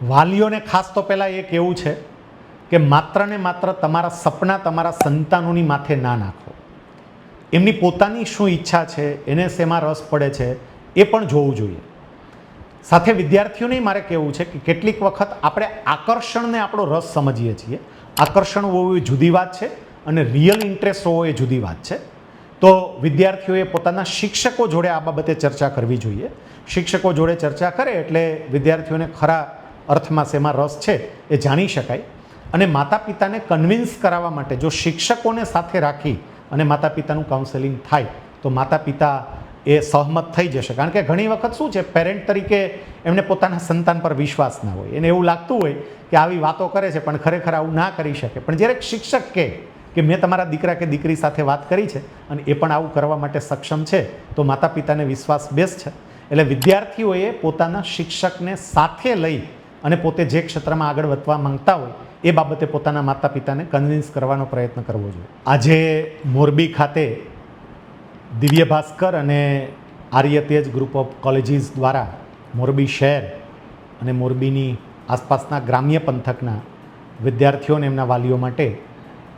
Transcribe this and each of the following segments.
વાલીઓને ખાસ તો પહેલાં એ કહેવું છે કે માત્ર ને માત્ર તમારા સપના તમારા સંતાનોની માથે ના નાખો. એમની પોતાની શું ઈચ્છા છે, એને શેમાં રસ પડે છે એ પણ જોવું જોઈએ. સાથે વિદ્યાર્થીઓને મારે કહેવું છે કે કેટલીક વખત આપણે આકર્ષણને આપણો રસ સમજીએ છીએ. આકર્ષણ હોવું એ જુદી વાત છે અને રિયલ ઇન્ટરેસ્ટ હોવો એ જુદી વાત છે. તો વિદ્યાર્થીઓએ પોતાના શિક્ષકો જોડે આ બાબતે ચર્ચા કરવી જોઈએ. શિક્ષકો જોડે ચર્ચા કરે એટલે વિદ્યાર્થીઓને ખરા અર્થમાં શેમાં રસ છે એ જાણી શકાય. અને માતા પિતાને કન્વિન્સ કરાવવા માટે જો શિક્ષકોને સાથે રાખી અને માતા પિતાનું કાઉન્સેલિંગ થાય તો માતા પિતા એ સહમત થઈ જશે. કારણ કે ઘણી વખત શું છે, પેરેન્ટ તરીકે એમને પોતાના સંતાન પર વિશ્વાસ ના હોય. એને એવું લાગતું હોય કે આવી વાતો કરે છે પણ ખરેખર આવું ના કરી શકે. પણ જ્યારે શિક્ષક કહે કે મેં તમારા દીકરા કે દીકરી સાથે વાત કરી છે અને એ પણ આવું કરવા માટે સક્ષમ છે તો માતા પિતાને વિશ્વાસ બેસ છે. એટલે વિદ્યાર્થીઓએ પોતાના શિક્ષકને સાથે લઈ અને પોતે જે ક્ષેત્રમાં આગળ વધવા માંગતા હોય એ બાબતે પોતાના માતા પિતાને કન્વિન્સ કરવાનો પ્રયત્ન કરવો જોઈએ. આજે મોરબી ખાતે દિવ્ય ભાસ્કર અને આર્ય તેજ ગ્રુપ ઓફ કોલેજીસ દ્વારા મોરબી શહેર અને મોરબીની આસપાસના ગ્રામ્ય પંથકના વિદ્યાર્થીઓ અને એમના વાલીઓ માટે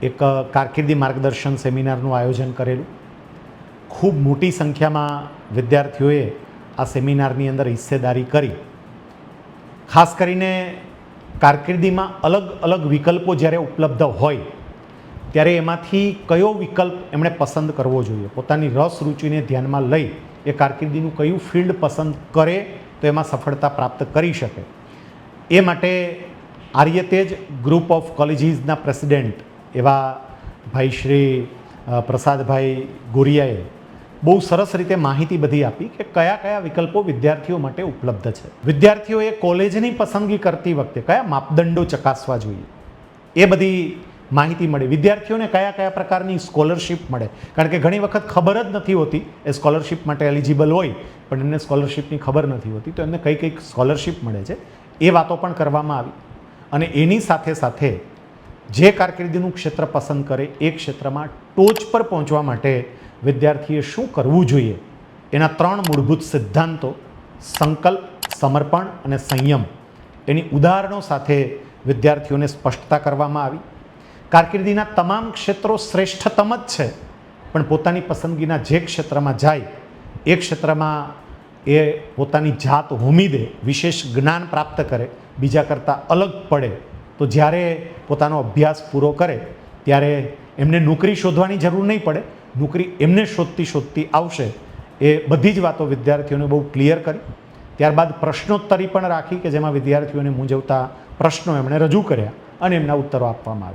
એક કારકિર્દી માર્ગદર્શન સેમિનારનું આયોજન કરેલું. ખૂબ મોટી સંખ્યામાં વિદ્યાર્થીઓએ આ સેમિનારની અંદર હિસ્સેદારી કરી. ખાસ કરીને કારકિર્દીમાં અલગ અલગ વિકલ્પો જ્યારે ઉપલબ્ધ હોય ત્યારે એમાંથી કયો વિકલ્પ એમણે પસંદ કરવો જોઈએ, પોતાની રસ રુચિને ધ્યાનમાં લઈ એ કારકિર્દીનું કયું ફિલ્ડ પસંદ કરે તો એમાં સફળતા પ્રાપ્ત કરી શકે. એ માટે આર્યતેજ ગ્રુપ ઓફ કોલેજીસના પ્રેસિડેન્ટ એવા ભાઈ શ્રી પ્રસાદભાઈ ગોરિયાએ બહુ સરસ રીતે માહિતી બધી આપી કે કયા કયા વિકલ્પો વિદ્યાર્થીઓ માટે ઉપલબ્ધ છે. વિદ્યાર્થીઓએ કોલેજની પસંદગી કરતી વખતે કયા માપદંડો ચકાસવા જોઈએ એ બધી માહિતી મળે. વિદ્યાર્થીઓને કયા કયા પ્રકારની સ્કોલરશિપ મળે, કારણ કે ઘણી વખત ખબર જ નથી હોતી એ સ્કોલરશિપ માટે એલિજિબલ હોય પણ એમને સ્કોલરશિપની ખબર નથી હોતી તો એમને કઈ કઈ સ્કોલરશિપ મળે છે એ વાતો પણ કરવામાં આવી. અને એની સાથે સાથે જે કારકિર્દીનું ક્ષેત્ર પસંદ કરે એ ક્ષેત્રમાં ટોચ પર પહોંચવા માટે વિદ્યાર્થીએ શું કરવું જોઈએ એના 3 મૂળભૂત સિદ્ધાંતો સંકલ્પ, સમર્પણ અને સંયમ એની ઉદાહરણો સાથે વિદ્યાર્થીઓને સ્પષ્ટતા કરવામાં આવી. કારકિર્દીના તમામ ક્ષેત્રો શ્રેષ્ઠતમ જ છે પણ પોતાની પસંદગીના જે ક્ષેત્રમાં જાય એ ક્ષેત્રમાં એ પોતાની જાત હોમી દે, વિશેષ જ્ઞાન પ્રાપ્ત કરે, બીજા કરતાં અલગ પડે તો જ્યારે પોતાનો અભ્યાસ પૂરો કરે ત્યારે એમને નોકરી શોધવાની જરૂર નહીં પડે, નોકરી એમને શોધતી આવશે. એ બધી જ વાતો વિદ્યાર્થીઓને બહુ ક્લિયર કરી. ત્યારબાદ પ્રશ્નોત્તરી પણ રાખી કે જેમાં વિદ્યાર્થીઓને મૂંઝવતા પ્રશ્નો એમણે રજૂ કર્યા અને એમના ઉત્તરો આપવામાં આવ્યા.